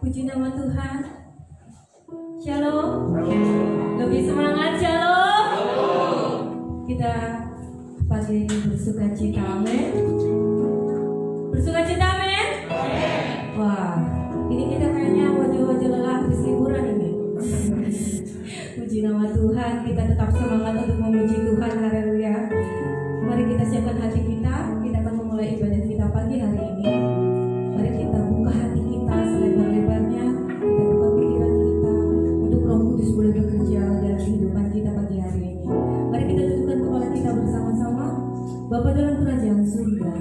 Puji nama Tuhan. Shalom. Lebih semangat, shalom. Kita pagi ini bersuka cita, amin. Bersuka cita, amin. Wah, ini kita kayaknya wajah-wajah lelah habis liburan ini. Puji nama Tuhan, kita tetap semangat untuk memuji Tuhan, haleluya. Mari kita siapkan hati kita akan memulai ibadah kita pagi hari ini. Mari kita buka hati kita selebar-lebarnya, kita buka pikiran kita untuk Roh Kudus boleh bekerja dalam kehidupan kita pagi hari ini. Mari kita tundukkan kepala kita bersama-sama. Bapa dalam kerajaan surga,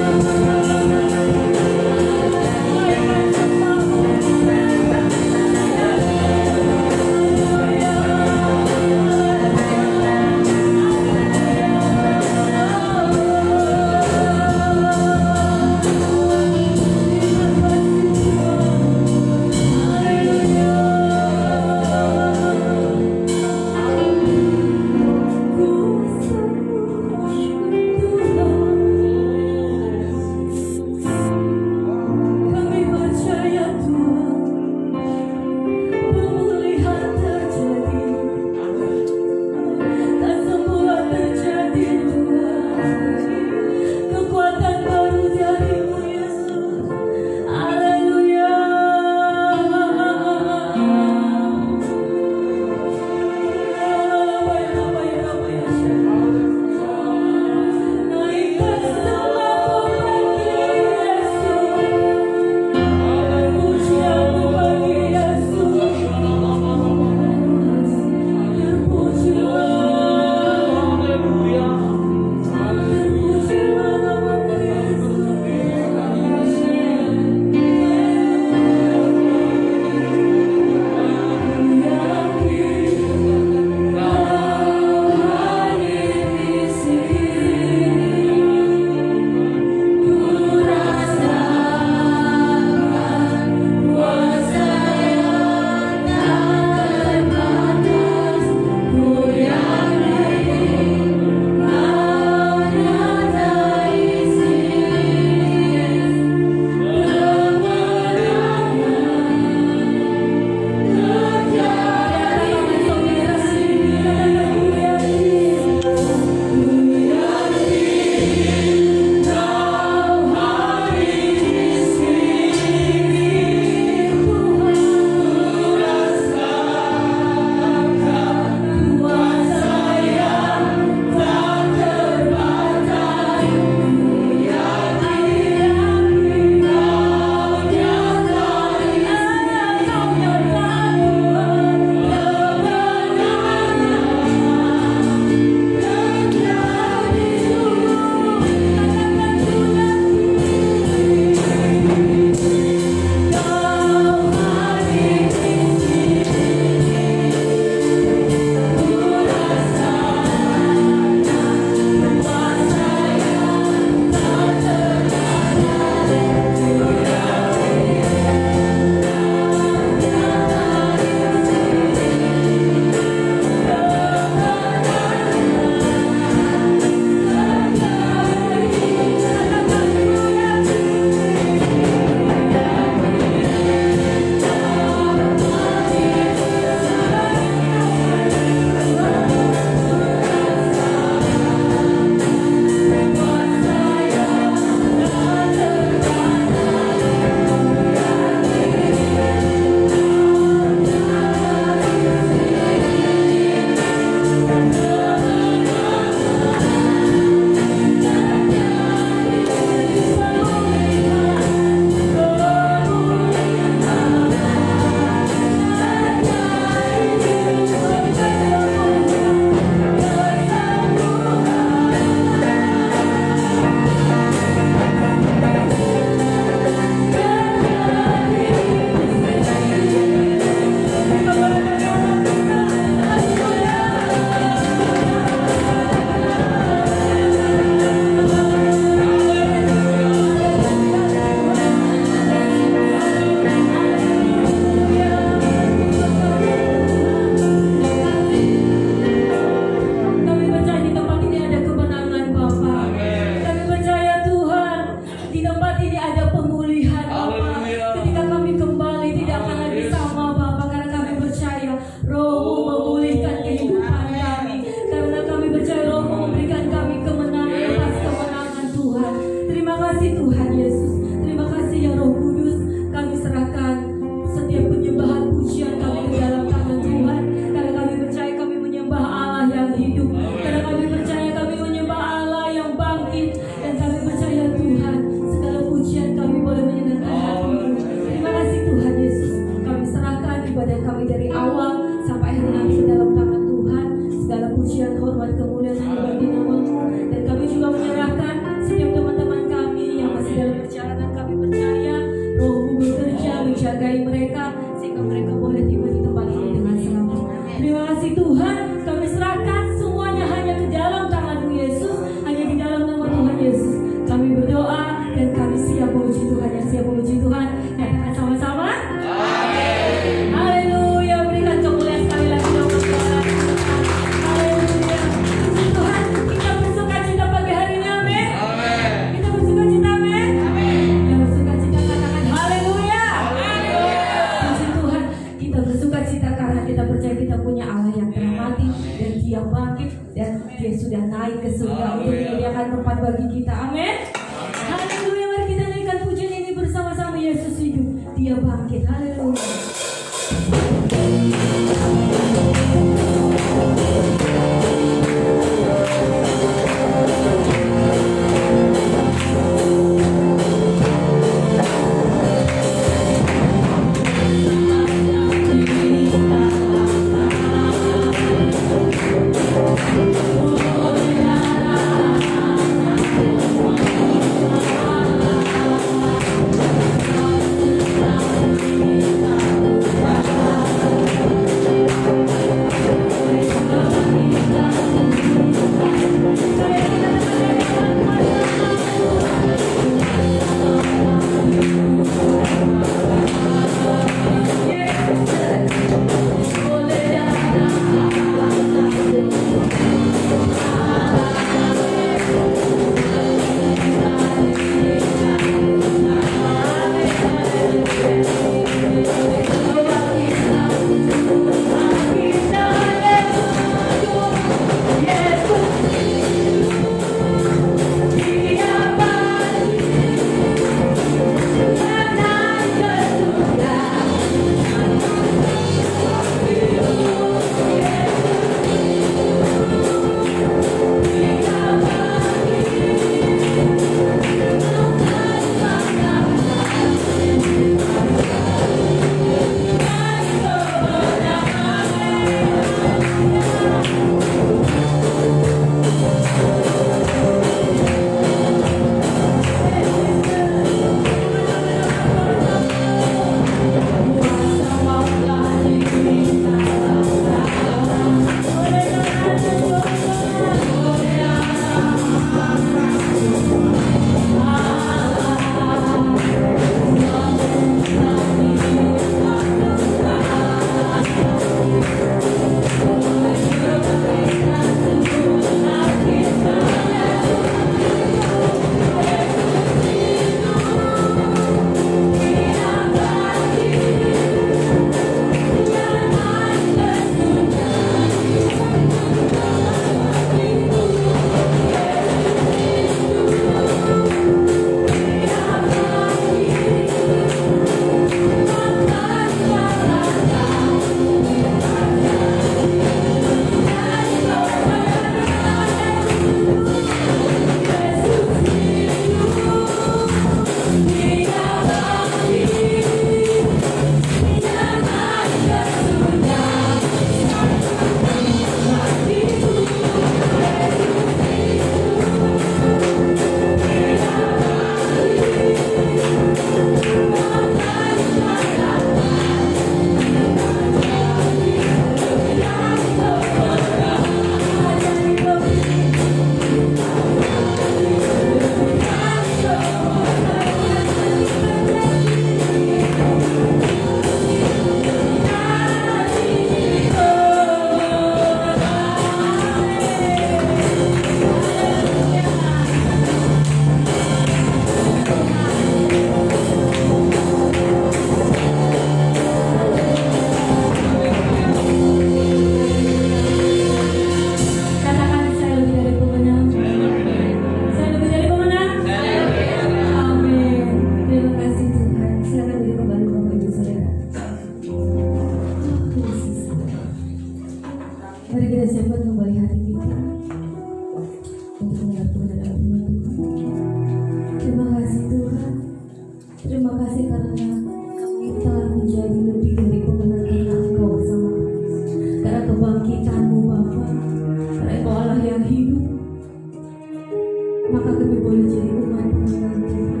maka kami boleh jadi umat pemenang Tuhan.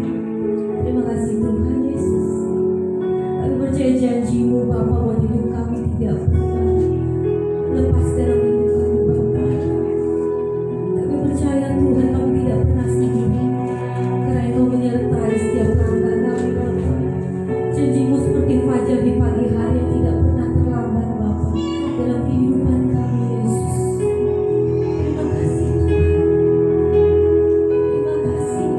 Terima kasih Tuhan Yesus. Kami percaya janji-Mu Bapa buat hidup kami tidak pernah lepas dalam hidup kami Bapa. Kami percaya Tuhan kami tidak pernah sendiri, karena Engkau menyertai setiap langkah kami Bapa. Janji-Mu seperti fajar di pagi hari yang tidak pernah terlambat Bapa dalam kehidupan kami Yesus. Terima kasih Tuhan. Terima kasih.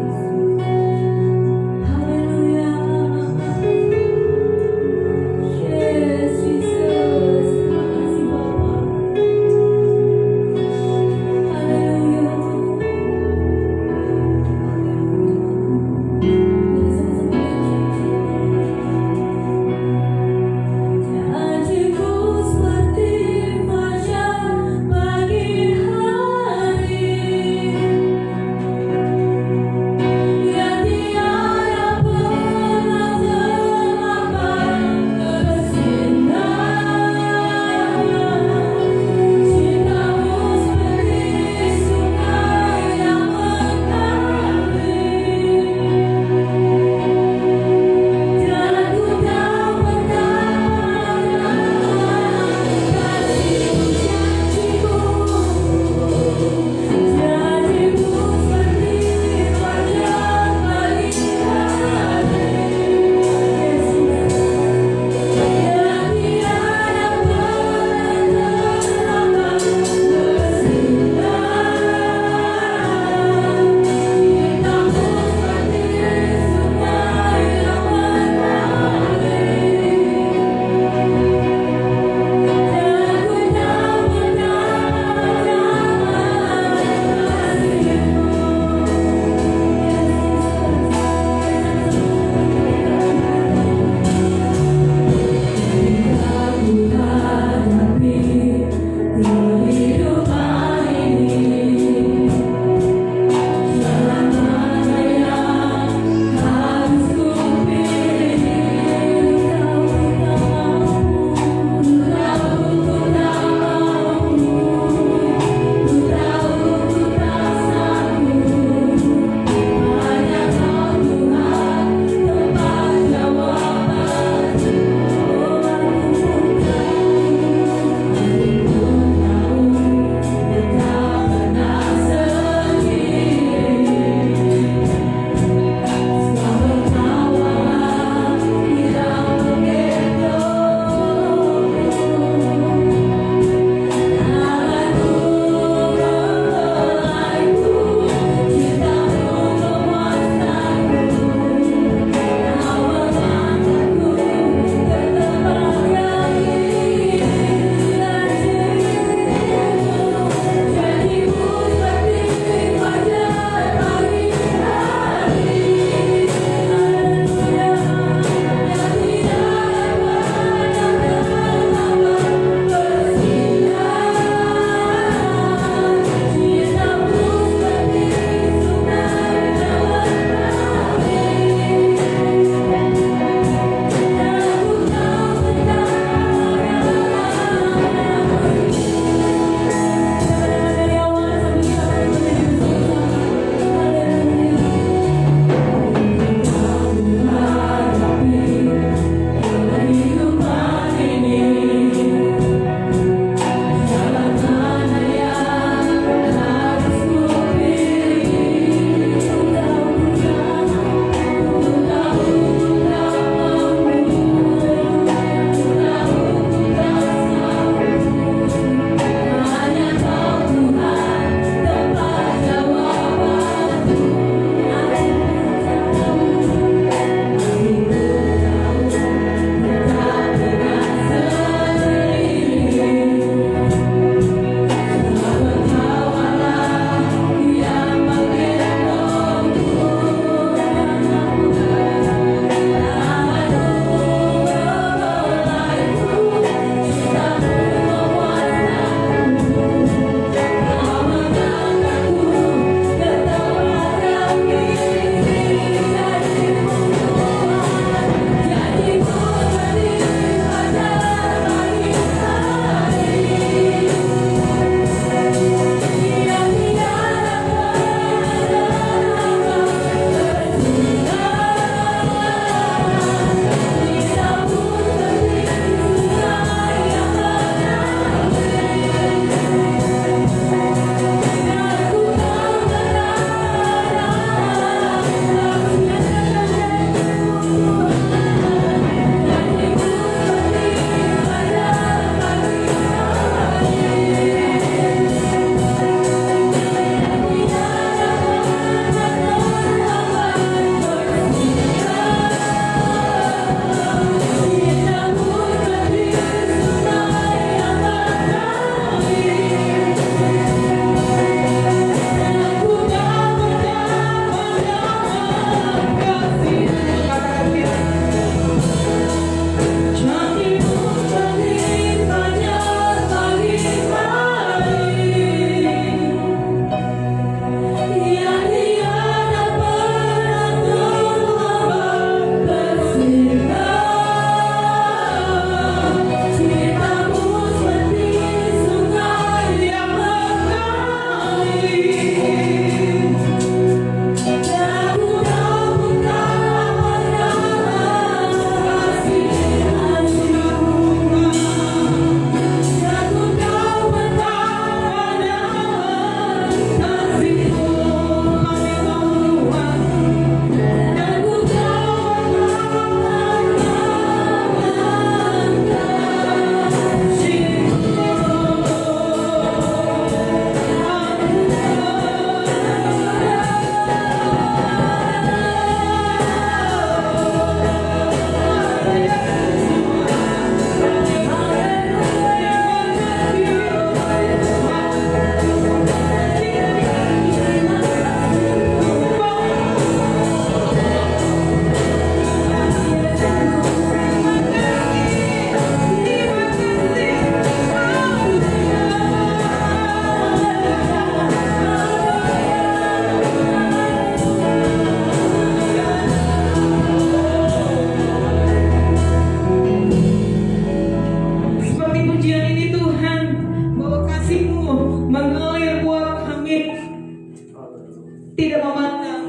tidak memandang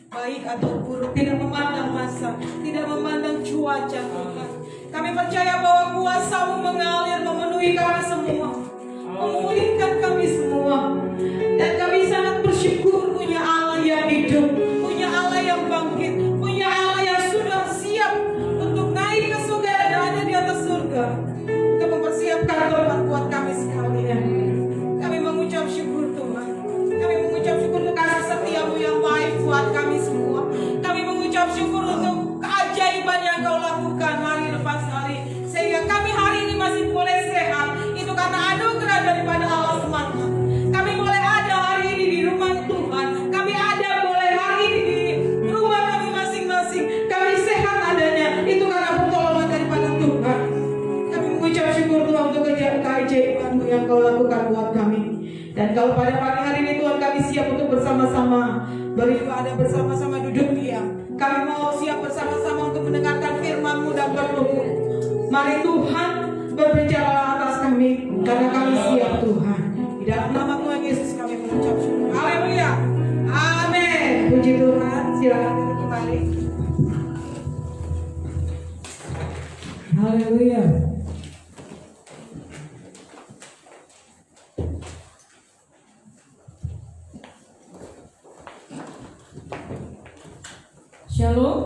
baik atau buruk, tidak memandang masa, tidak memandang cuaca Tuhan. Kami percaya bahwa kuasa-Mu mengalir memenuhi kami semua, memulihkan kami semua. Dan kami sangat bersyukur punya Allah yang hidup, punya Allah yang bangkit, punya Allah yang sudah siap untuk naik ke surga dan ada di atas surga untuk mempersiapkan tempat buat kami sekalian. Kami mengucap syukur Tuhan. Kami mengucap syukur untuk kasih setia-Mu yang baik buat kami semua. Kami mengucap syukur untuk keajaiban yang Kau lakukan hari lepas hari, sehingga kami hari ini masih boleh sehat. Itu karena anugerah daripada Allah semata. Kami boleh ada hari ini di rumah Tuhan. Kami ada boleh hari ini di rumah kami masing-masing. Kami sehat adanya. Itu karena pertolongan daripada Tuhan. Kami mengucap syukur Tuhan untuk keajaiban-Mu yang Kau lakukan buat kami. Dan kalau pada pagi hari ini Tuhan kami siap untuk bersama-sama beribadah, bersama-sama duduk diam. Kami mau siap bersama-sama untuk mendengarkan firman-Mu dan berdoa. Mari Tuhan berbicara atas kami, karena kami siap Tuhan. Di dalam nama Tuhan Yesus kami mengucap syukur. Haleluya. Amin. Puji Tuhan. Silakan duduk kembali. Haleluya. Shalom.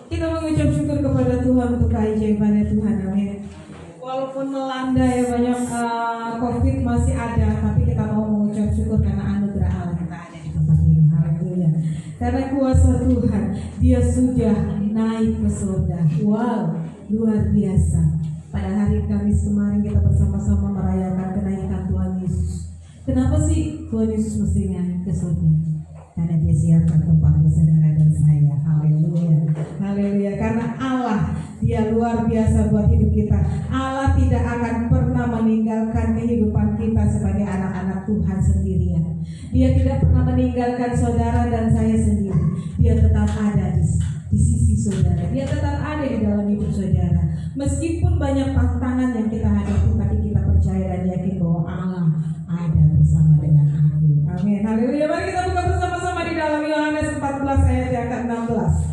Kita mengucap syukur kepada Tuhan untuk keajaibannya Tuhan. Amin. Walaupun melanda ya banyak COVID masih ada, tapi kita mau mengucap syukur karena anugerah Allah kita ada di tempat ini. Haleluya. Karena kuasa Tuhan, Dia sudah naik ke surga. Wow, luar biasa. Pada hari Kamis kemarin kita bersama-sama merayakan kenaikan Tuhan Yesus. Kenapa sih Tuhan Yesus mesti naik ke surga? Karena Dia siapkan tempat saudara dan saya. Haleluya. Haleluya. Karena Allah, Dia luar biasa buat hidup kita. Allah tidak akan pernah meninggalkan kehidupan kita sebagai anak-anak Tuhan sendirian. Dia tidak pernah meninggalkan saudara dan saya sendiri. Dia tetap ada di sisi saudara. Dia tetap ada di dalam hidup saudara. Meskipun banyak tantangan yang kita hadapi, tapi kita percaya dan yakin bahwa Allah ada bersama dengan aku. Amin. Haleluya. Mari kita buka bersama-sama di dalam Yohanes 14 ayat yang ke-16.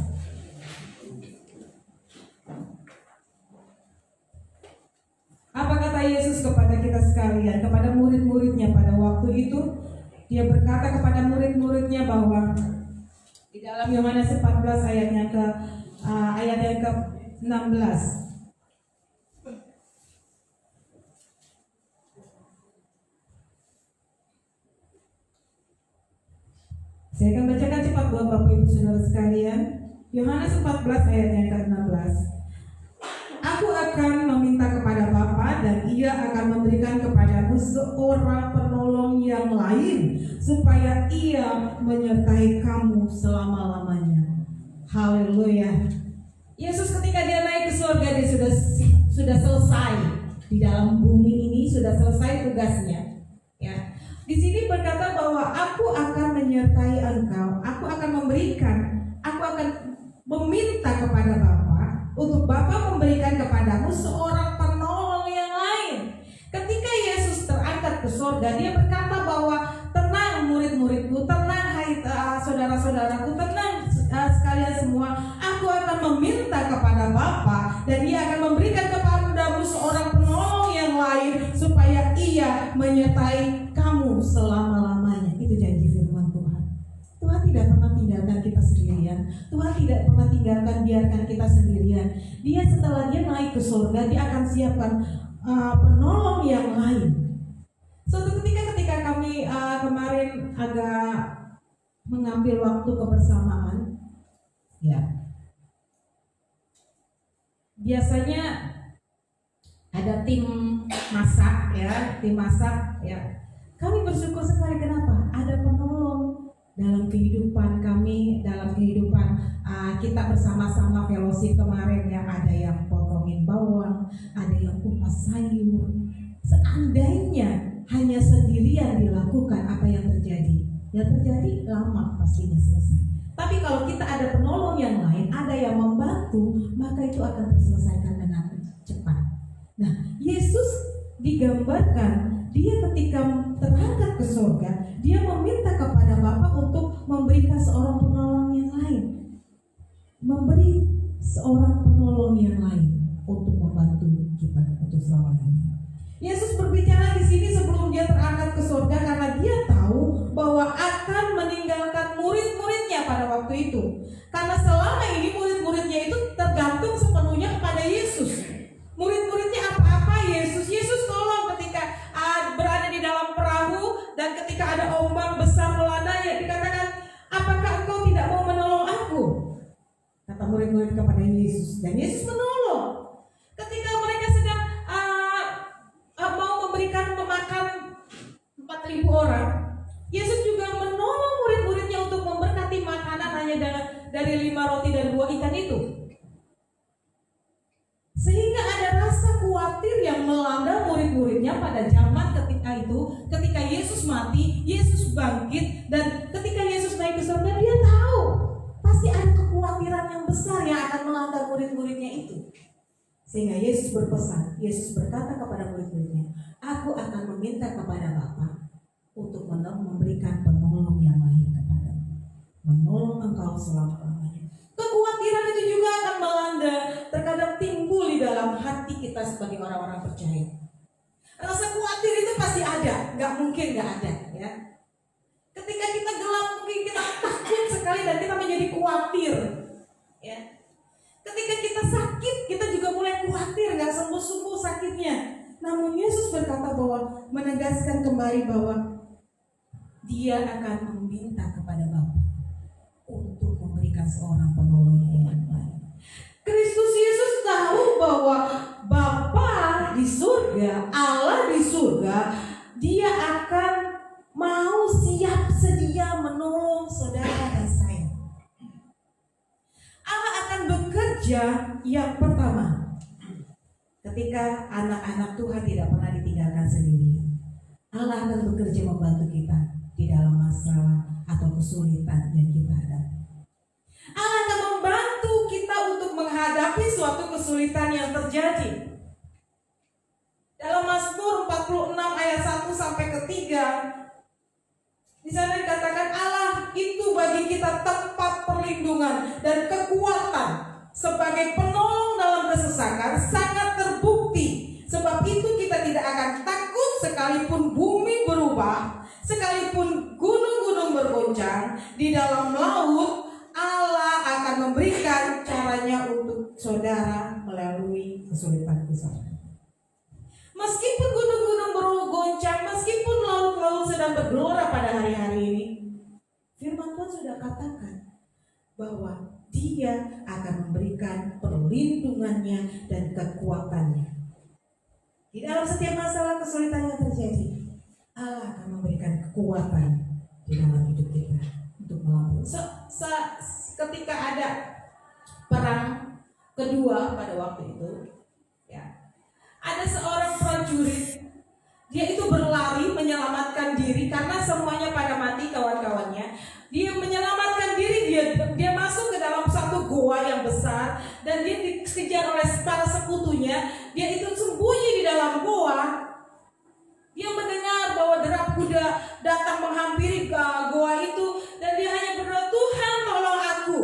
Apa kata Yesus kepada kita sekalian, kepada murid-muridnya pada waktu itu? Dia berkata kepada murid-muridnya bahwa di dalam Yohanes 14 ayat yang ke-16. Saya akan bacakan cepat buat Bapak Ibu Saudara sekalian. Yohanes 14 ayat yang ke-16. Aku akan meminta kepada Bapa dan Ia akan memberikan kepadamu seorang penolong yang lain, supaya Ia menyertai kamu selama-lamanya. Haleluya. Yesus ketika Dia naik ke surga, Dia sudah selesai di dalam bumi ini, sudah selesai tugasnya. Ya. Di sini berkata bahwa aku akan menyertai engkau, aku akan memberikan, aku akan meminta kepada Bapa untuk Bapa memberikan kepadamu seorang penolong yang lain. Ketika Yesus terangkat ke surga, Dia berkata bahwa tenang murid-muridku, tenang hai saudara-saudaraku, tenang sekalian semua, aku akan meminta kepada Bapa dan Dia akan memberikan kepadamu seorang penolong yang lain, supaya Ia menyertai kamu selama-lamanya. Itu janji firman Tuhan. Tuhan tidak pernah tinggalkan kita sendirian. Tuhan tidak pernah tinggalkan biarkan kita sendirian. Dia setelah Dia naik ke surga, Dia akan siapkan penolong yang lain. Suatu ketika kami kemarin agak mengambil waktu kebersamaan, ya, biasanya ada tim masak, ya. Kami bersyukur sekali, kenapa? Ada penolong dalam kehidupan kami, dalam kehidupan kita bersama-sama fellowship kemarin, ya. Ada yang potongin bawang, ada yang kupas sayur. Seandainya hanya sendirian dilakukan, apa yang terjadi? Yang terjadi lama pastinya selesai. Tapi kalau kita ada penolong yang lain, ada yang membantu, maka itu akan terselesaikan dengan cepat. Nah, Yesus digambarkan dia ketika terangkat ke surga, dia meminta kepada Bapa untuk memberikan seorang penolong yang lain, memberi seorang penolong yang lain untuk membantu kita untuk selamanya. Yesus berbicara di sini sebelum dia terangkat ke surga karena dia tahu bahwa akan meninggalkan murid-muridnya pada waktu itu. Karena selama ini murid-muridnya itu tergantung sepenuhnya kepada Yesus. Murid-muridnya apa-apa Yesus tolong ketika berada di dalam perahu dan ketika ada ombak besar melanda, ya dikatakan, apakah engkau tidak mau menolong aku? Kata murid-murid kepada Yesus, dan Yesus menolong. Ketika mereka sedang mau memberikan memakan 4.000 orang, Yesus juga menolong murid-muridnya untuk memberkati makanan hanya dari 5 roti dan 2 ikan itu. Sehingga ada rasa khawatir yang melanda murid-muridnya pada zaman ketika itu, ketika Yesus mati, Yesus bangkit, dan ketika Yesus naik ke surga, dia tahu pasti ada kekhawatiran yang besar yang akan melanda murid-muridnya itu. Sehingga Yesus berpesan, Yesus berkata kepada murid-muridnya, aku akan meminta kepada Bapa untuk memberikan penolong yang lain kepadamu, menolong engkau selama-lamanya. Kekhawatiran itu juga akan melanda, terkadang timbul di dalam hati kita sebagai orang-orang percaya. Rasa khawatir itu pasti ada, nggak mungkin nggak ada, ya. Ketika kita gelap, mungkin kita takut sekali dan kita menjadi khawatir, ya. Ketika kita sakit, kita juga mulai khawatir, nggak sembuh-sembuh sakitnya. Namun Yesus berkata bahwa menegaskan kembali bahwa Dia akan meminta kepada Bapa untuk memberikan seorang penolong yang lain. Kristus Yesus tahu bahwa Bapa di surga, Allah di surga, Dia akan mau siap sedia menolong saudara dan saya. Allah akan bekerja yang pertama. Ketika anak-anak Tuhan tidak pernah ditinggalkan sendiri, Allah akan bekerja membantu kita di dalam masalah atau kesulitan yang kita hadapi. Allah akan membantu kita untuk menghadapi suatu kesulitan yang terjadi. Dalam Mazmur 46 ayat 1 sampai ke 3, di sana dikatakan Allah itu bagi kita tempat perlindungan dan kekuatan, sebagai penolong dalam kesesakan sangat terbukti. Sebab itu kita tidak akan takut sekalipun bumi berubah, sekalipun gunung-gunung bergoncang di dalam laut. Allah akan memberikan caranya untuk saudara melalui kesulitan-kesulitan. Meskipun gunung-gunung bergoncang, meskipun laut-laut sedang bergelora pada hari-hari ini, firman Tuhan sudah katakan bahwa Dia akan memberikan perlindungannya dan kekuatannya. Di dalam setiap masalah kesulitan yang terjadi, Allah akan memberikan kekuatan di dalam hidup kita untuk melawan. Ketika ada perang kedua pada waktu itu, ya, ada seorang prajurit, dia itu berlari menyelamatkan diri karena semuanya pada mati kawan-kawannya. Dia menyelamatkan diri, dia masuk ke dalam satu goa yang besar dan dia dikejar oleh para sekutunya. Dia itu sembunyi di dalam goa. Dia mendengar bahwa derap kuda datang menghampiri goa itu dan dia hanya berdoa, Tuhan tolong aku,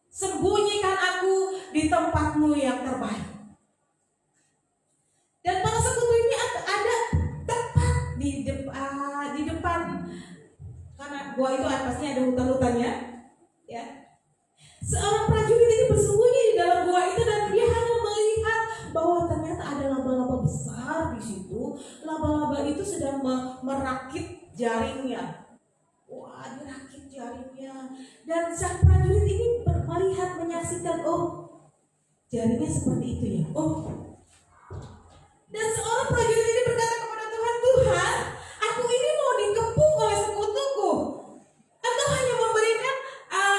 sembunyikan aku di tempatmu yang terbaik. Dan para sekutu ini ada tepat di depan, karena goa itu pasti ada hutan-hutannya, ya. Seorang prajurit ini bersembunyi di dalam goa itu dan dia hanya melihat bahwa ternyata ada laba-laba besar di situ. Laba-laba itu sedang merakit jaringnya. Wah, dirakit jaringnya. Dan sang prajurit ini melihat, menyaksikan, oh, jaringnya seperti itu ya. Oh. Dan seorang prajurit ini berkata kepada Tuhan, Tuhan, aku ini mau dikepung oleh sekutuku. Engkau hanya memberikan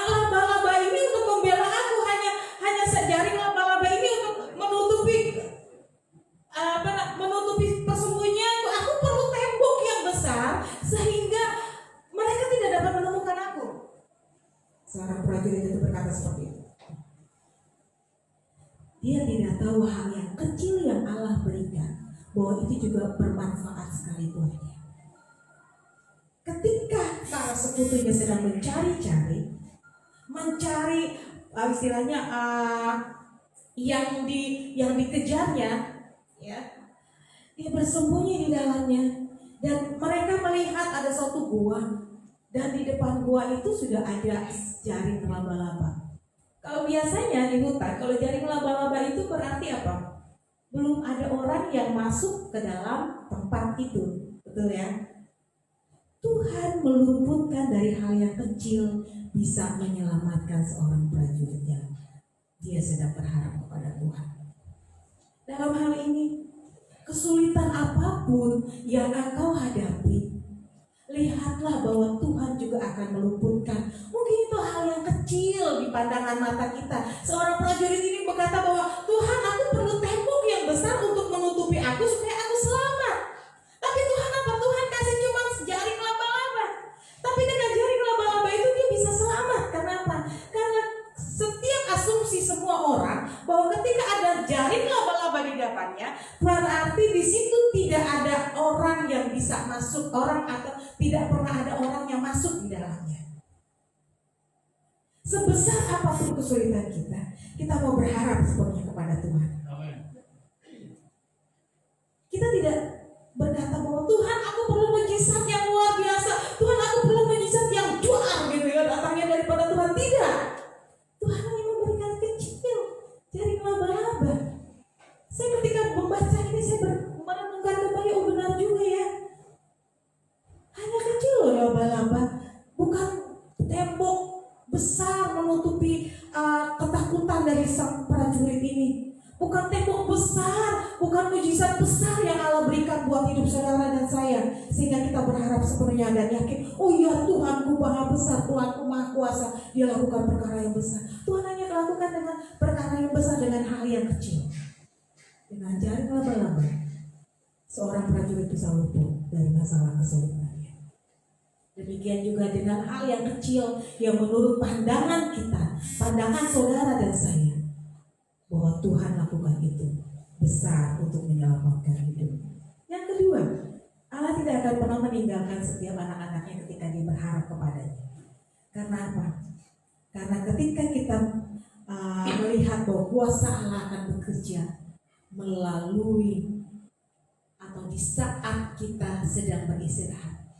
laba-laba ini untuk membela aku, hanya sejaring laba-laba ini untuk menutupi persembunyianku. Aku perlu tembok yang besar sehingga mereka tidak dapat menemukan aku. Seorang prajurit itu berkata seperti itu. Dia tidak tahu hal yang kecil yang Allah berikan bahwa itu juga bermanfaat sekali buat dia. Ketika para sekutunya sedang mencari istilahnya yang dikejarnya, ya, dia bersembunyi di dalamnya, dan mereka melihat ada suatu gua, dan di depan gua itu sudah ada jaring laba-laba. Kalau biasanya di hutan, kalau jaring laba-laba itu berarti apa? Belum ada orang yang masuk ke dalam tempat itu, betul ya? Tuhan meluputkan dari hal yang kecil bisa menyelamatkan seorang prajuritnya. Dia sedang berharap kepada Tuhan. Dalam hal ini, kesulitan apapun yang engkau hadapi, lihatlah bahwa Tuhan juga akan meluputkan. Mungkin itu hal yang kecil di pandangan mata kita. Seorang prajurit ini berkata bahwa Tuhan, aku perlu tembok yang besar untuk menutupi aku supaya aku selamat. Tapi Tuhan apa? Tuhan kasih cuma jaring laba-laba. Tapi dengan jaring laba-laba itu dia bisa selamat. Kenapa? Karena setiap asumsi semua orang bahwa ketika ada jaring laba-laba di depannya, berarti di situ tidak ada orang yang bisa masuk, atau tidak pernah ada orang yang masuk di dalamnya. Sebesar apapun kesulitan kita mau berharap sepenuhnya kepada Tuhan. Kita tidak berkata bahwa Tuhan, aku perlu mujizat yang luar biasa, Tuhan, aku perlu mujizat yang juar gitu ya, datangnya daripada Tuhan. Tidak. Tuhan hanya memberikan kecil jaring laba-laba. Saya ketika membaca ini, saya merenungkan kembali, oh benar juga ya. Hanya kecil loh laba-laba, bukan tembok besar menutupi ketakutan dari sang prajurit ini. Bukan tembok besar, bukan mujizat besar yang Allah berikan buat hidup saudara dan saya, sehingga kita berharap sepenuhnya dan yakin, oh iya, Tuhanku maha besar, Tuhanku maha kuasa, dia lakukan perkara yang besar. Tuhan hanya lakukan dengan perkara yang besar dengan hal yang kecil. Dengan jaring laba-laba, seorang prajurit bisa luput dari masalah kesulitannya. Demikian juga dengan hal yang kecil yang menurut pandangan kita, pandangan saudara dan saya, bahwa Tuhan lakukan itu besar untuk menyelamatkan hidup. Yang kedua, Allah tidak akan pernah meninggalkan setiap anak-anaknya ketika dia berharap kepadanya. Karena apa? Karena ketika kita melihat bahwa kuasa Allah akan bekerja melalui atau di saat kita sedang beristirahat,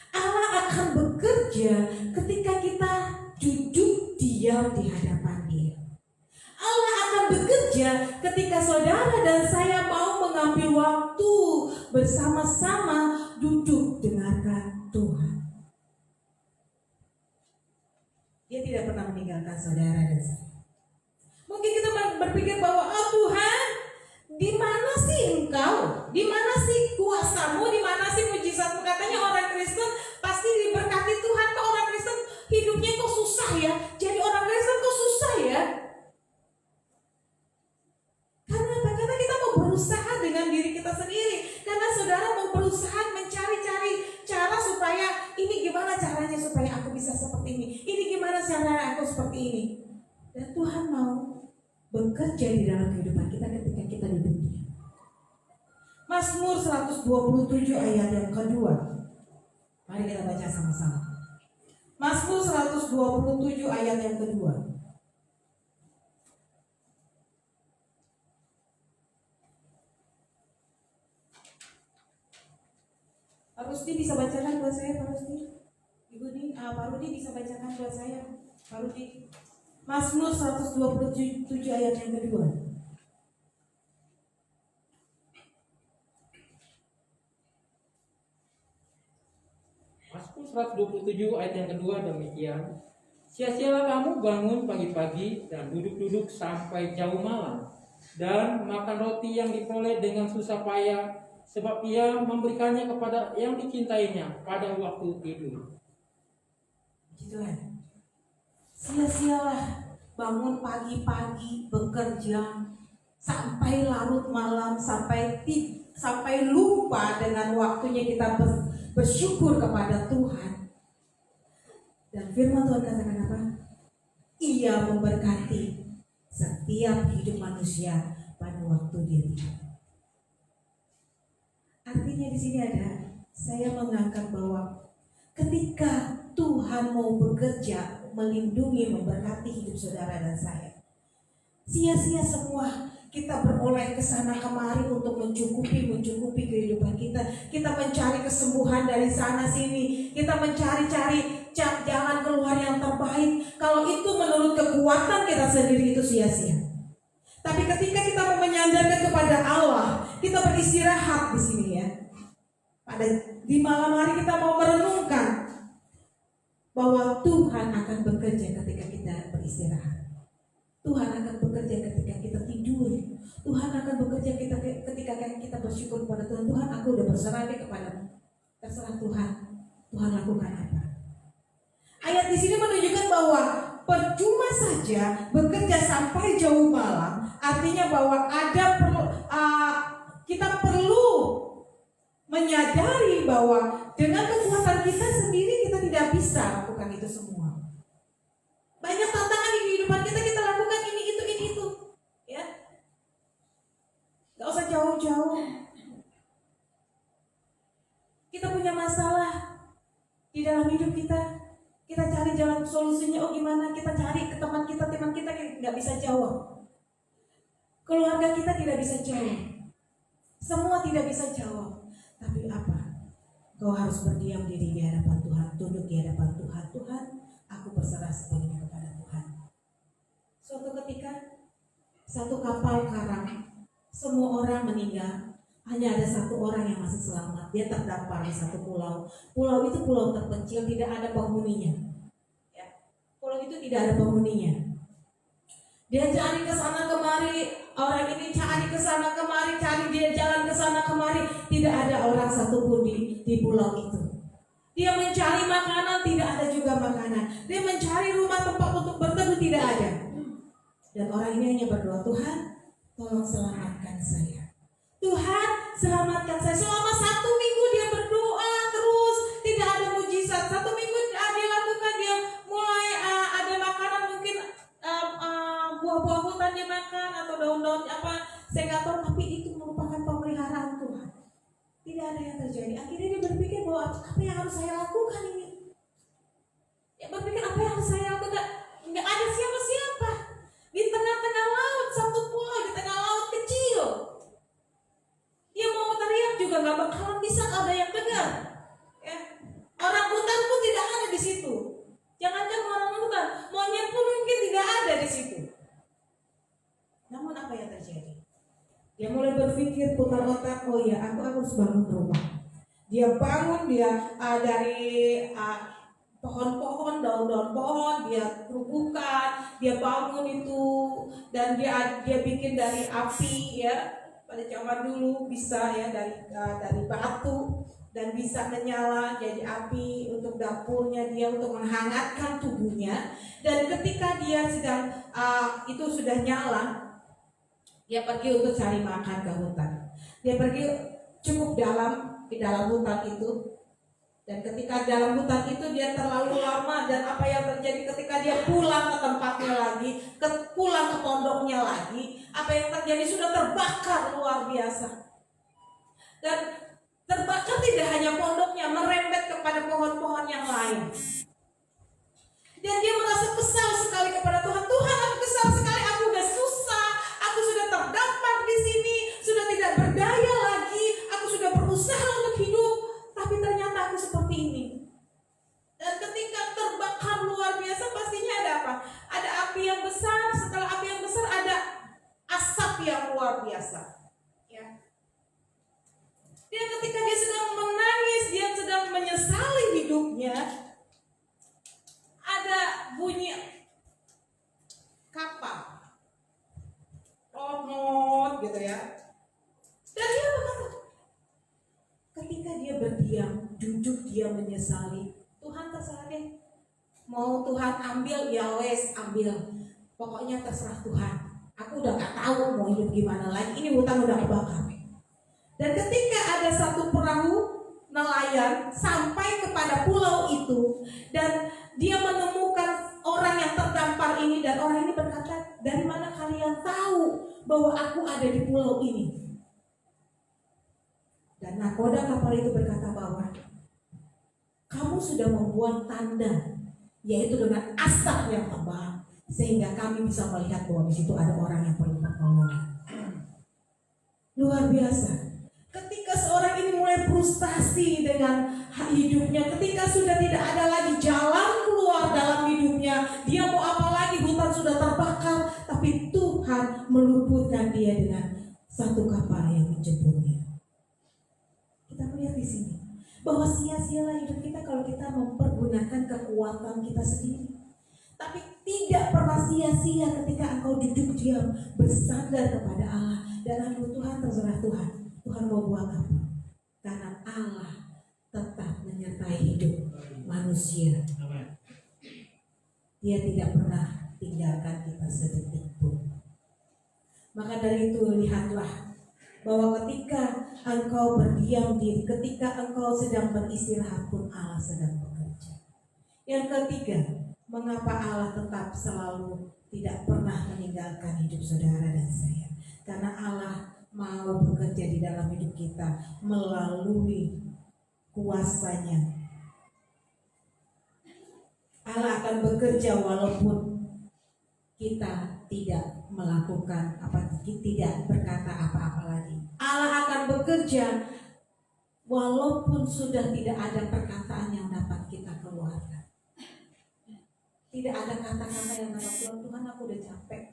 Allah akan bekerja ketika kita duduk diam di hadapan Dia. Allah akan bekerja ketika saudara dan saya mau mengambil waktu bersama-sama duduk dengarkan Tuhan. Dia tidak pernah meninggalkan saudara dan saya. Mungkin kita berpikir bahwa, oh Tuhan, di mana sih Engkau? Di mana sih kuasamu? Di mana sih mujizatmu? Katanya orang Kristen pasti diberkati Tuhan. Kok orang Kristen hidupnya kok susah ya? Jadi orang Kristen kok susah ya? Karena apa? Karena kita mau berusaha dengan diri kita sendiri. Karena saudara mau berusaha mencari-cari cara supaya ini gimana caranya supaya aku bisa seperti ini. Ini gimana caranya aku seperti ini. Dan Tuhan mau bekerja di dalam kehidupan kita ketika kita duduk diam. Mazmur 127 ayat yang kedua. Mari kita baca sama-sama. Mazmur 127 ayat yang kedua. Pak Rusdi bisa bacakan buat saya, Pak Rusdi? Ibu nih, Pak Rudi bisa bacakan buat saya, Pak Rudi. Mazmur 127 ayat yang kedua. Mazmur 127 ayat yang kedua demikian. Sia-sialah kamu bangun pagi-pagi dan duduk-duduk sampai jauh malam, dan makan roti yang diperoleh dengan susah payah, sebab Ia memberikannya kepada yang dicintainya pada waktu tidur. Gitu kan? Sia-sialah bangun pagi-pagi bekerja sampai larut malam, sampai lupa dengan waktunya kita bersyukur kepada Tuhan. Dan firman Tuhan katakan apa? Ia memberkati setiap hidup manusia pada waktu dia tidur. Makanya di sini saya mengangkat bahwa ketika Tuhan mau bekerja, melindungi, memberkati hidup saudara dan saya, sia-sia semua kita beroleh ke sana kemari untuk mencukupi kehidupan kita. Kita mencari kesembuhan dari sana sini. Kita mencari-cari jalan keluar yang terbaik. Kalau itu menurut kekuatan kita sendiri, itu sia-sia. Tapi ketika kita mau menyandarkan kepada Allah, kita beristirahat di sini ya. Di malam hari kita mau merenungkan bahwa Tuhan akan bekerja ketika kita beristirahat. Tuhan akan bekerja ketika kita tidur. Tuhan akan bekerja ketika kita bersyukur kepada Tuhan. Tuhan, aku udah berserah deh kepadamu. Terserah Tuhan. Tuhan lakukan apa? Ayat di sini menunjukkan bahwa percuma saja bekerja sampai jauh malam. Artinya bahwa kita perlu menyadari bahwa dengan kekuatan kita sendiri kita tidak bisa lakukan itu semua. Banyak tantangan di kehidupan kita lakukan ini itu, ya. Gak usah jauh-jauh. Kita punya masalah di dalam hidup kita cari jalan solusinya. Oh gimana? Kita cari ke teman kita nggak bisa jawab. Keluarga kita tidak bisa jawab. Semua tidak bisa jawab. Tapi apa? Kau harus berdiam diri di hadapan Tuhan, tunduk di hadapan Tuhan. Tuhan, aku berserah sepenuhnya kepada Tuhan. Suatu ketika, satu kapal karam, semua orang meninggal, hanya ada satu orang yang masih selamat. Dia terdampar di satu pulau. Pulau itu pulau terpencil, tidak ada penghuninya. Ya. Pulau itu tidak ada penghuninya. Dia cari ke sana kemari, orang ini cari ke sana kemari, dia jalan ke sana kemari, tidak ada orang satupun di pulau itu. Dia mencari makanan, tidak ada juga makanan. Dia mencari rumah tempat untuk berteduh, tidak ada. Dan orang ini hanya berdoa, Tuhan, tolong selamatkan saya. Tuhan, selamatkan saya. Selama 1 minggu dia berdoa terus, tidak ada mujizat. 1 minggu dia lakukan, dia mulai ada makanan, mungkin buah-buah hutan dia makan atau daun-daun apa, saya nggak tahu, tapi itu merupakan pemeliharaan Tuhan. Tidak ada yang terjadi. Akhirnya dia berpikir bahwa apa yang harus saya lakukan ini? Dia berpikir apa yang harus saya lakukan? Nggak ada siapa-siapa di tengah-tengah laut, satu pulau di tengah laut kecil. Dia mau teriak juga nggak bakalan bisa ada yang dengar. Ya. Orang hutan pun tidak ada di situ. Jangankan orang hutan, monyet pun mungkin tidak ada di situ. Namun apa yang terjadi? Dia mulai berpikir, putar otak, oh ya, aku harus bangun rumah. Dia bangun, dari pohon-pohon, daun-daun pohon, dia rubuhkan, dia bangun itu, dan dia bikin dari api, ya. Pada zaman dulu bisa ya dari batu, dan bisa menyala jadi api untuk dapurnya dia, untuk menghangatkan tubuhnya. Dan ketika dia sedang itu sudah nyala, dia pergi untuk cari makan ke hutan. Dia pergi cukup di dalam hutan itu. Dan ketika dalam hutan itu dia terlalu lama, dan apa yang terjadi ketika dia pulang ke tempatnya lagi, pulang ke pondoknya lagi, apa yang terjadi sudah terbakar luar biasa. Dan terbakar tidak hanya pondoknya, merembet kepada pohon-pohon yang lain. Dan dia merasa kesal sekali kepada Tuhan. Tuhan, aku kesal sekali, aku udah susah, aku sudah terdampar di sini, sudah tidak berdaya lagi, aku sudah berusaha untuk hidup, tapi ternyata aku seperti ini. Dan ketika terbakar luar biasa, pastinya ada apa? Ada api yang besar, setelah api yang besar ada asap yang luar biasa. Ya. Dan ketika dia sedang menangis, dia sedang menyesali hidupnya, ada bunyi kapal romot gitu ya. Dan dia berkata, ketika dia berdiam, duduk, dia menyesali. Tuhan terserah deh, mau Tuhan ambil ya wes ambil, pokoknya terserah Tuhan. Aku udah gak tahu mau hidup gimana lagi, ini hutan udah kebakar. Dan ketika ada satu perahu nelayan sampai kepada pulau itu, dan dia menemukan orang yang terdampar ini, dan orang ini berkata, dari mana kalian tahu bahwa aku ada di pulau ini? Dan nakoda kapal itu berkata bahwa kamu sudah membuat tanda, yaitu dengan asap yang tebal, sehingga kami bisa melihat bahwa di situ ada orang yang perlu pertolongan. Luar biasa. Ketika seorang ini mulai frustasi dengan hidupnya, ketika sudah tidak ada lagi jalan keluar dalam hidupnya, dia mau apa lagi, hutan sudah terbakar, tapi Tuhan meluputkan dia dengan satu kapal yang menjemputnya. Kita melihat di sini bahwa sia-sialah hidup kita kalau kita mempergunakan kekuatan kita sendiri. Tapi tidak pernah sia-sia ketika engkau duduk diam bersandar kepada Allah dan aduh Tuhan, terserah Tuhan. Tuhan mau buat apa? Karena Allah tetap menyertai hidup manusia. Dia tidak pernah tinggalkan kita sedetik pun. Maka dari itu lihatlah bahwa ketika engkau berdiam diri, ketika engkau sedang beristirahat pun Allah sedang bekerja. Yang ketiga, mengapa Allah tetap selalu tidak pernah meninggalkan hidup saudara dan saya? Karena Allah mau bekerja di dalam hidup kita melalui kuasanya. Allah akan bekerja walaupun kita tidak melakukan tidak berkata apa-apa lagi. Allah akan bekerja walaupun sudah tidak ada perkataan yang dapat kita keluarkan. Tidak ada kata-kata yang dapat Tuhan, aku udah capek.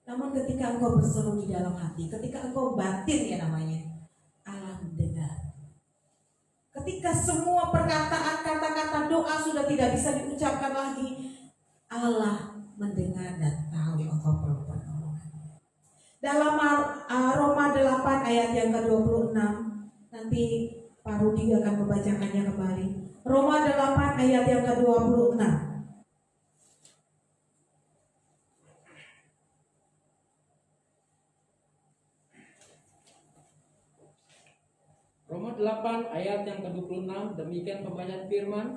Namun ketika engkau berseru di dalam hati, ketika engkau batin ya namanya, Allah mendengar. Ketika semua perkataan, kata-kata doa sudah tidak bisa diucapkan lagi, Allah mendengar dan tahu engkau perlu pertolongan. Dalam Roma 8 ayat yang ke-26, nanti Pak Rudi akan membacakannya kembali. Roma 8 ayat yang ke-26. Roma 8 ayat yang ke-26, demikian pembacaan firman.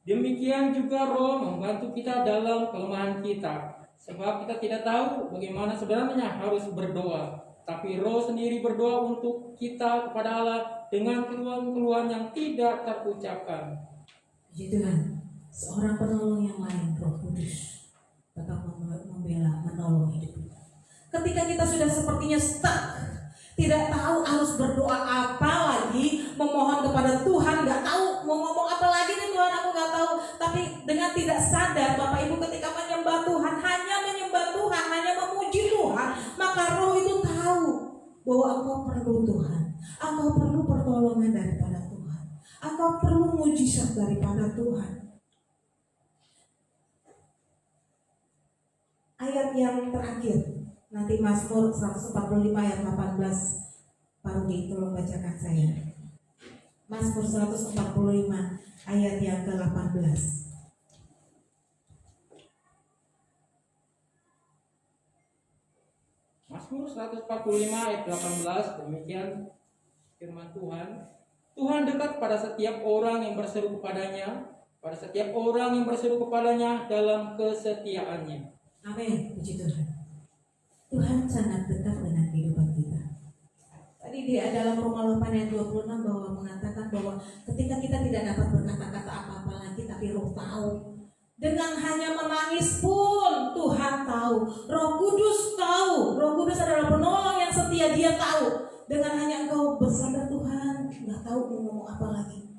Demikian juga Roh membantu kita dalam kelemahan kita, sebab kita tidak tahu bagaimana sebenarnya harus berdoa, tapi Roh sendiri berdoa untuk kita kepada Allah dengan keluhan-keluhan yang tidak terucapkan. Puji Tuhan, seorang penolong yang lain, Roh Kudus, tetap membela, menolong hidup kita. Ketika kita sudah sepertinya stuck, tidak tahu harus berdoa apa lagi, memohon kepada Tuhan, nggak tahu mau ngomong apa lagi nih Tuhan, aku nggak tahu. Tapi dengan tidak sadar, Bapak Ibu ketika menyembah Tuhan, hanya menyembah Tuhan, hanya memuji Tuhan, maka Roh itu tahu bahwa engkau perlu Tuhan, engkau perlu pertolongan daripada Tuhan, engkau perlu mujizat daripada Tuhan. Ayat yang terakhir, nanti Mazmur 145 ayat 18, Pak Rudi tolong bacakan saya. Mazmur 145 ayat yang ke-18. Mazmur 145 ayat 18, demikian firman Tuhan. Tuhan dekat pada setiap orang yang berseru kepadanya, pada setiap orang yang berseru kepadanya dalam kesetiaannya. Amin, puji Tuhan. Tuhan sangat dekat dengan kehidupan kita. Tadi di dalam Roma 8 ayat 26 bahwa mengatakan bahwa ketika kita tidak dapat berkata-kata apa-apa lagi, tapi Roh tahu. Dengan hanya menangis pun Tuhan tahu. Roh Kudus tahu. Roh Kudus adalah penolong yang setia, dia tahu. Dengan hanya engkau bersandar Tuhan, nggak tahu mau ngomong apa lagi.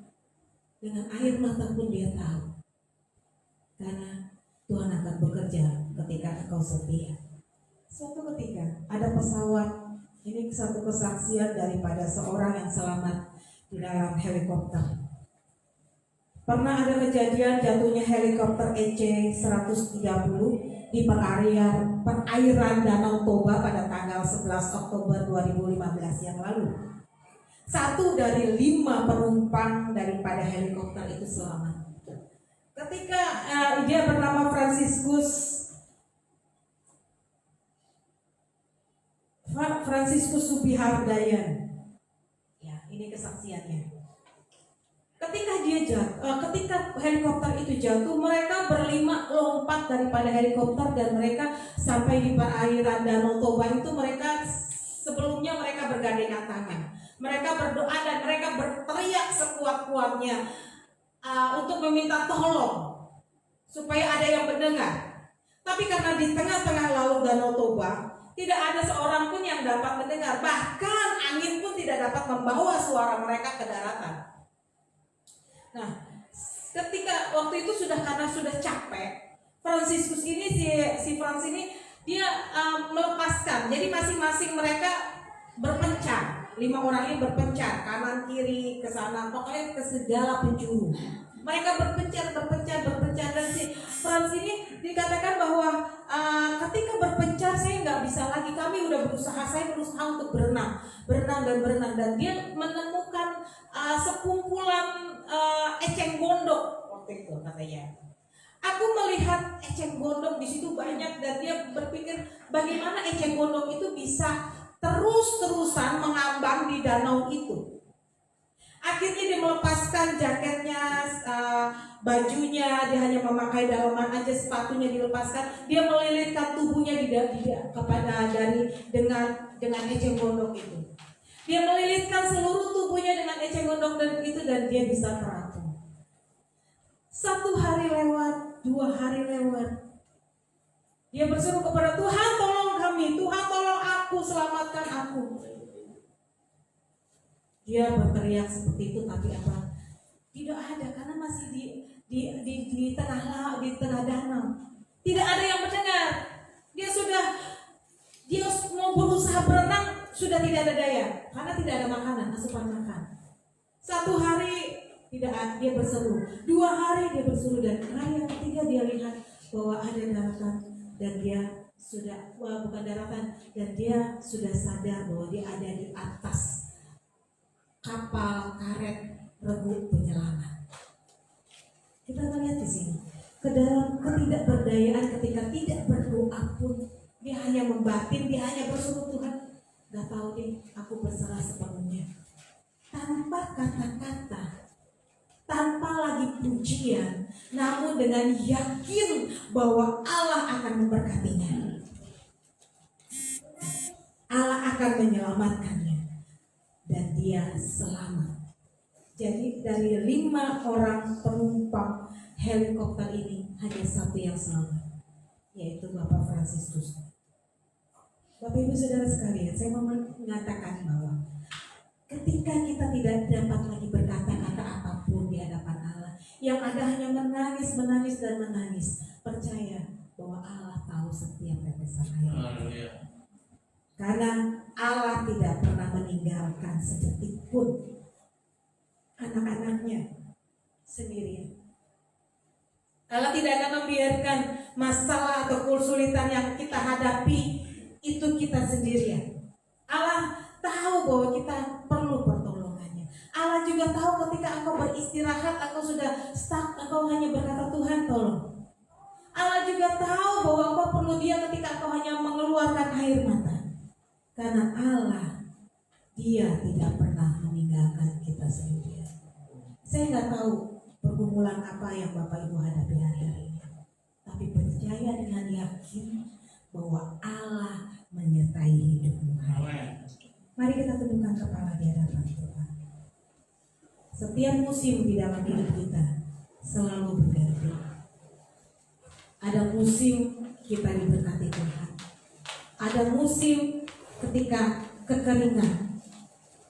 Dengan air mata pun dia tahu. Karena Tuhan akan bekerja ketika engkau setia. Suatu ketika ada pesawat, ini satu kesaksian daripada seorang yang selamat di dalam helikopter. Pernah ada kejadian jatuhnya helikopter EC-130 di perairan Danau Toba pada tanggal 11 Oktober 2015 yang lalu. 1 dari 5 penumpang daripada helikopter itu selamat. Ketika dia bernama Franciscus Subihardayan. Ya, ini kesaksiannya. Ketika helikopter itu jatuh, mereka berlima lompat daripada helikopter dan mereka sampai di perairan Danau Toba itu. Sebelumnya mereka bergandengan tangan. Mereka berdoa dan mereka berteriak sekuat-kuatnya untuk meminta tolong supaya ada yang mendengar. Tapi karena di tengah-tengah laut Danau Toba tidak ada seorang pun yang dapat mendengar. Bahkan angin pun tidak dapat membawa suara mereka ke daratan. Nah, ketika waktu itu karena sudah capek, Fransiskus ini si Frans ini dia melepaskan. Jadi masing-masing mereka berpencar. 5 orang ini berpencar kanan kiri ke sana, pokoknya ke segala penjuru. Mereka berpencar dan si Frans ini dikatakan bahwa ketika berpencar saya nggak bisa lagi. Saya berusaha untuk berenang dan dia menemukan sekumpulan eceng gondok waktu itu katanya. Aku melihat eceng gondok di situ banyak dan dia berpikir bagaimana eceng gondok itu bisa terus-terusan mengambang di danau itu. Akhirnya dia melepaskan jaketnya, bajunya, dia hanya memakai dalaman aja, sepatunya dilepaskan. Dia melilitkan tubuhnya dengan eceng gondok itu. Dia melilitkan seluruh tubuhnya dengan eceng gondok dan dia bisa terapung. 1 hari lewat, 2 hari lewat. Dia berseru kepada Tuhan, tolong kami, Tuhan tolong aku, selamatkan aku. Dia berteriak seperti itu, tapi apa? Tidak ada, karena masih di tengah laut, di tengah danau. Tidak ada yang mendengar. Dia mau berusaha berenang, sudah tidak ada daya, karena tidak ada makanan, asupan makan. 1 hari dia berseru, 2 hari dia berseru, dan hari yang ketiga dia lihat bahwa ada daratan dan dia bukan daratan, dan dia sudah sadar bahwa dia ada di atas kapal karet regu penyelamat. Kita melihat di sini ke dalam ketidakberdayaan ketika tidak berdoa pun dia hanya membatin, dia hanya berseru, Tuhan gak tahu deh, aku berserah sepenuhnya, tanpa kata-kata, tanpa lagi pujian, namun dengan yakin bahwa Allah akan memberkatinya, Allah akan menyelamatkannya, dan dia selamat. Jadi dari 5 orang penumpang helikopter ini hanya 1 yang selamat, yaitu Bapak Fransiskus. Bapak Ibu Saudara sekalian, saya mau mengatakan bahwa ketika kita tidak dapat lagi berkata-kata apapun di hadapan Allah, yang ada hanya menangis, percaya bahwa Allah tahu setiap tetesan air. Karena Allah tidak pernah meninggalkan sedetik pun anak-anaknya sendirian. Allah tidak akan membiarkan masalah atau kesulitan yang kita hadapi itu kita sendirian. Allah tahu bahwa kita perlu pertolongannya. Allah juga tahu ketika engkau beristirahat, engkau sudah stuck, engkau hanya berkata, Tuhan tolong. Allah juga tahu bahwa engkau perlu Dia ketika engkau hanya mengeluarkan air mata. Karena Allah, Dia tidak pernah meninggalkan kita sendirian. Saya nggak tahu pergumulan apa yang Bapak Ibu hadapi hari-hari ini, tapi percaya dengan yakin bahwa Allah menyertai hidupmu hari ini. Mari kita tundukkan kepala di hadapan Tuhan. Setiap musim di dalam hidup kita selalu berganti. Ada musim kita diberkati Tuhan. Ada musim ketika kekeringan,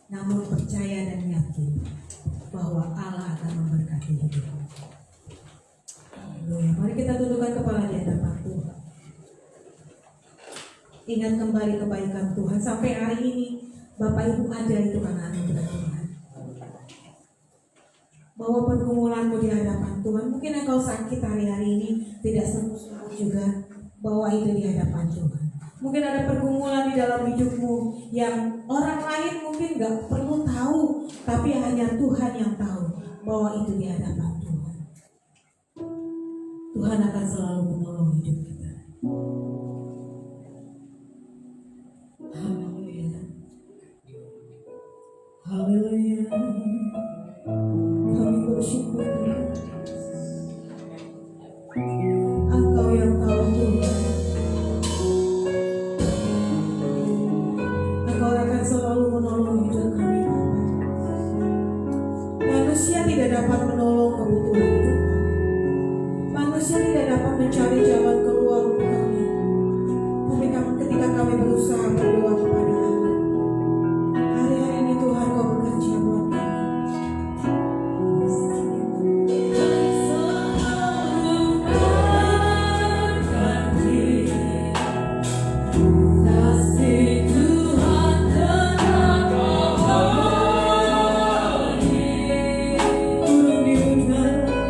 namun percaya dan yakin bahwa Allah akan memberkati hidup. Haleluya. Mari kita tundukkan kepala di hadapan Tuhan. Ingat kembali kebaikan Tuhan. Sampai hari ini Bapak Ibu ada itu karena anugerah Tuhan. Bahwa pergumulanmu di hadapan Tuhan, mungkin engkau sakit hari-hari ini tidak sembuh juga, bahwa itu di hadapan Tuhan. Mungkin ada pergumulan di dalam hidupmu yang orang lain mungkin gak perlu tahu, tapi hanya Tuhan yang tahu bahwa itu di hadapan Tuhan. Tuhan akan selalu menolong hidup kita. Haleluya. Haleluya. Kami bersyukur Tuhan. Engkau yang tahu Tuhan. Engkau akan selalu menolong hidup kami. mencari jalan keluar untuk kami. Tapi ketika kami berusaha berdoa kepada Allah, hari-hari ini Tuhan Kau bekerja buat kami. Kasih Tuhan tetap abadi. Turun di udara,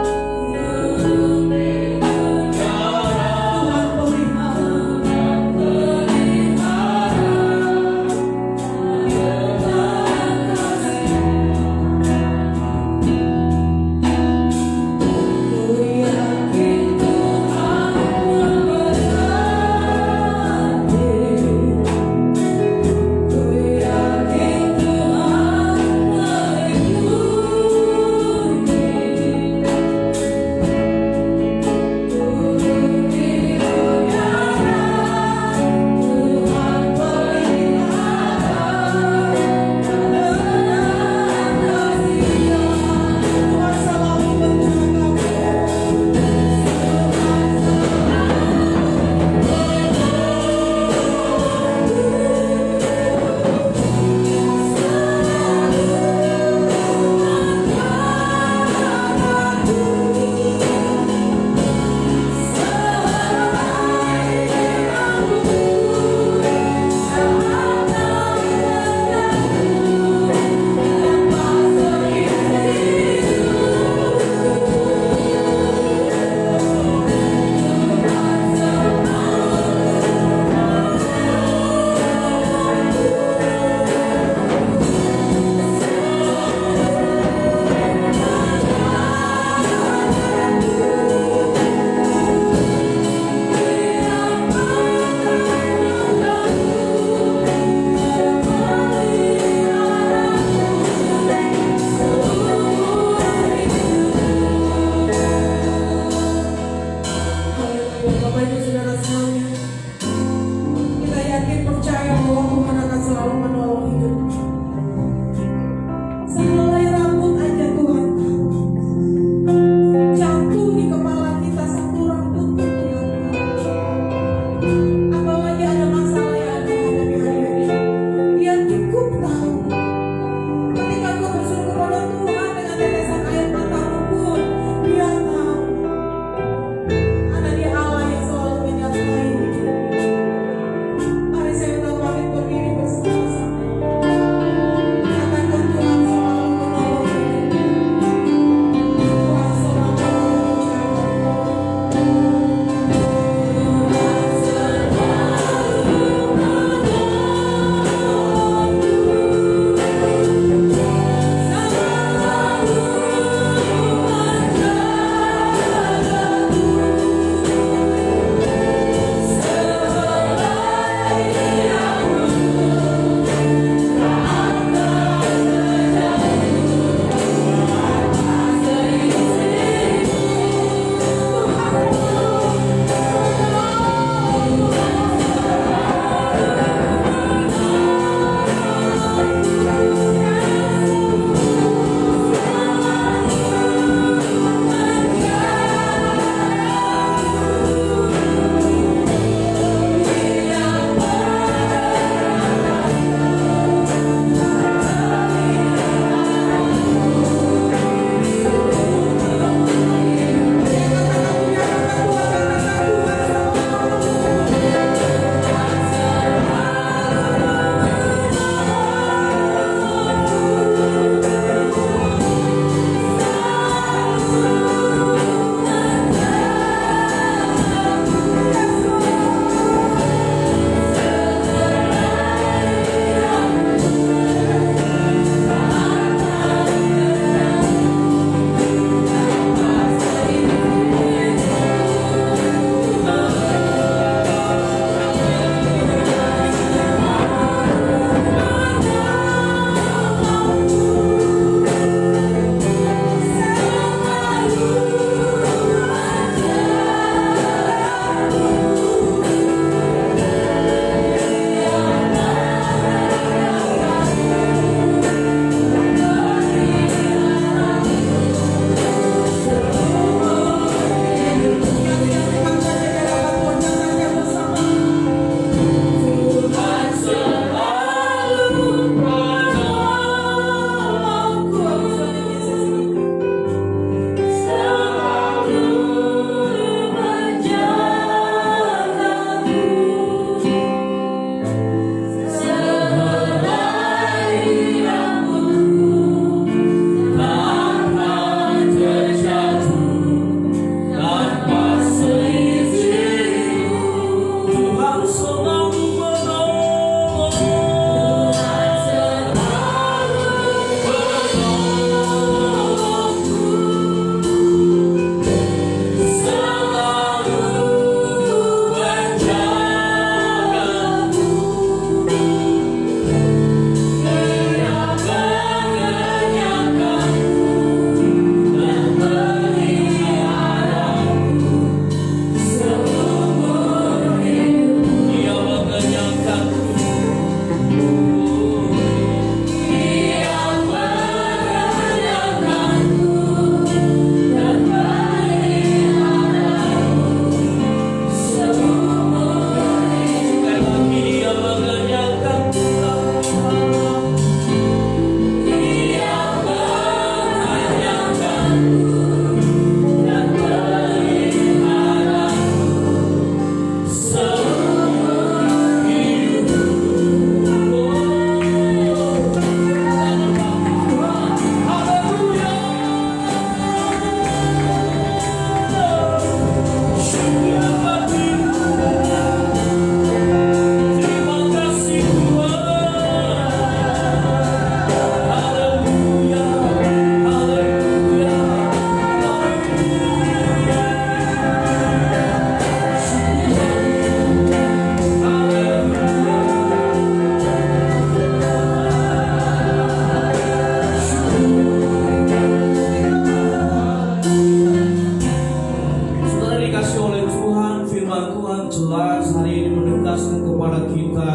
dikasih oleh Tuhan, firman Tuhan jelas hari ini menegaskan kepada kita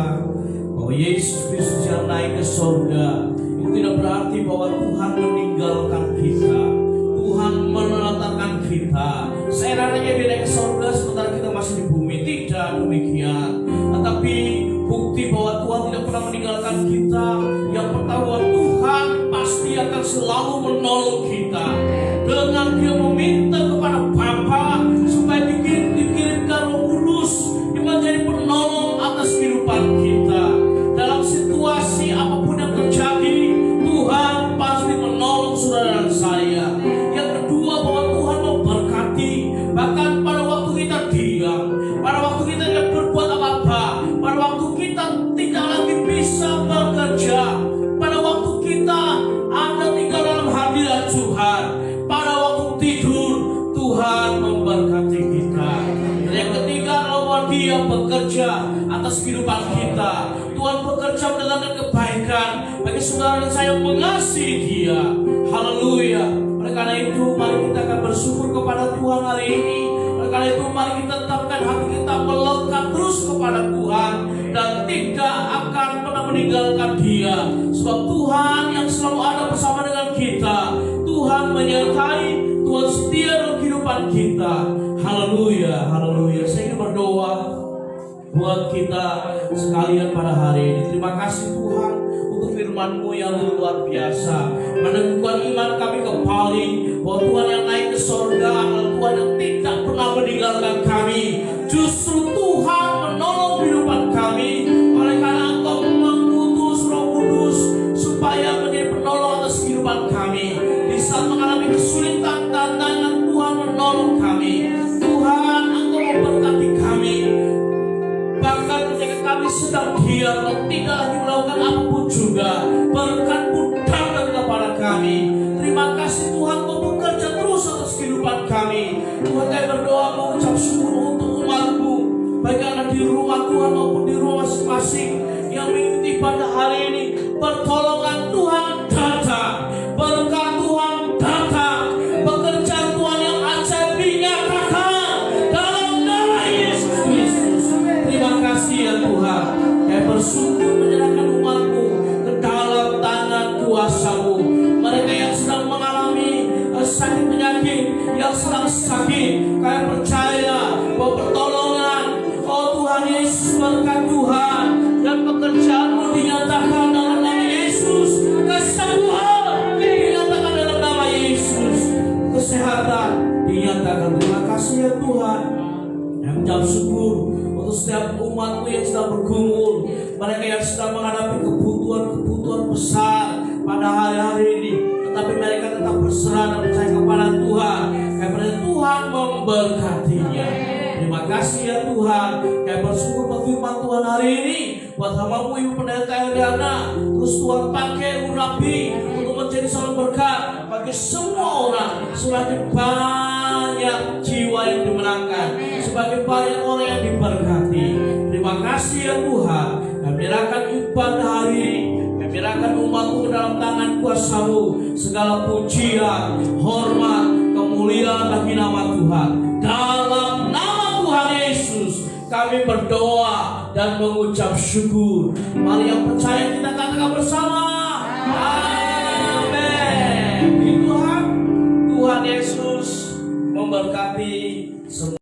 bahwa Yesus Kristus yang naik ke surga itu tidak berarti bahwa Tuhan meninggalkan kita, Tuhan menelantarkan kita. Seenaknya dia naik ke surga sementara kita masih di bumi, tidak demikian. Tetapi bukti bahwa Tuhan tidak pernah meninggalkan kita yang pertama, Tuhan pasti akan selalu menolong kita dengan dia meminta kepada Bapa supaya dikirimkan Roh Kudus yang menjadi penolong atas kehidupan kita. Dalam situasi apapun yang terjadi, Tuhan pasti menolong saudara dan saya. Yang kedua, bahwa Tuhan memberkati bahkan pada waktu kita diam, pada waktu kita tidak berbuat apa-apa, pada waktu kita tidak lagi bisa bekerja, pada waktu kita ada tinggal dalam hadirat Tuhan, pada waktu tidur Tuhan memberkati kita. Dan yang ketiga, bahwa dia bekerja atas kehidupan kita. Tuhan bekerja mendatangkan kebaikan bagi saudara dan saya yang mengasihi dia. Haleluya. Oleh karena itu mari kita akan bersyukur kepada Tuhan hari ini. Oleh karena itu mari kita tetapkan hati kita melekat terus kepada Tuhan dan tidak akan pernah meninggalkan dia. Sebab Tuhan yang selalu ada bersama dengan kita. Tuhan menyertai, Tuhan setia dalam kehidupan kita. Haleluya, haleluya. Saya ingin berdoa buat kita sekalian pada hari ini. Terima kasih Tuhan untuk firman-Mu yang luar biasa, meneguhkan iman kami kembali bahwa Tuhan yang naik ke surga adalah Tuhan yang tidak pernah meninggalkan kami. Justru Tuhan menolong kehidupan kami. Oleh karena Engkau mengutus Roh Kudus supaya menjadi penolong atas kehidupan kami. Di saat mengalami kesulitan, tantangan, Tuhan menolong kami. Tuhan, Engkau memberkati kami. Bahkan ketika kami sedang diam dan tidak lagi melakukan apapun juga, berkat-Mu datang kepada kami. Terima kasih Tuhan, Kau bekerja terus atas kehidupan kami. Tuhan, kami berdoa mengucap syukur untuk umat-Mu, baik yang ada di rumah Tuhan maupun di rumah masing-masing yang mengikuti pada hari ini. Pertolongan Tuhan datang, berkat Tuhan datang, pekerjaan Tuhan yang ajaib dinyatakan dalam nama Yesus Kristus. Terima kasih ya Tuhan. Kami bersyukur menyerahkan umat-Mu ke dalam tangan kuasa-Mu. Mereka yang sedang mengalami sakit penyakit, yang sedang sakit, kami percaya bahwa pertolongan, oh Tuhan Yesus, berkat Tuhan dan pekerjaan-Mu dinyatakan dalam nama Yesus. Kesembuhan dinyatakan dalam nama Yesus. Kesehatan dinyatakan. Terima kasih ya Tuhan. Yang mengucap syukur untuk setiap umat-Mu yang sedang bergumul, mereka yang sedang menghadapi kebutuhan-kebutuhan besar pada hari-hari ini, tetapi mereka tetap berserah dan percaya kepada Tuhan. Karena Tuhan memberkatinya. Terima kasih ya Tuhan. Kami bersyukur buat firman Tuhan hari ini, buat hamba-Mu Ibu Pendeta Eliana. Terus Tuhan pakai Rabi untuk menjadi seorang berkat bagi semua orang. Semakin banyak jiwa yang dimenangkan, semakin banyak orang yang diberkati. Terima kasih ya Tuhan. Kami menyerahkan ibadah hari ini, kami menyerahkan umat-Mu ke dalam tangan kuasa-Mu. Segala pujian, hormat, kemuliaan bagi nama Tuhan. Dalam nama Tuhan Yesus kami berdoa dan mengucap syukur. Mari yang percaya kita katakan bersama, amin. Tuhan Yesus memberkati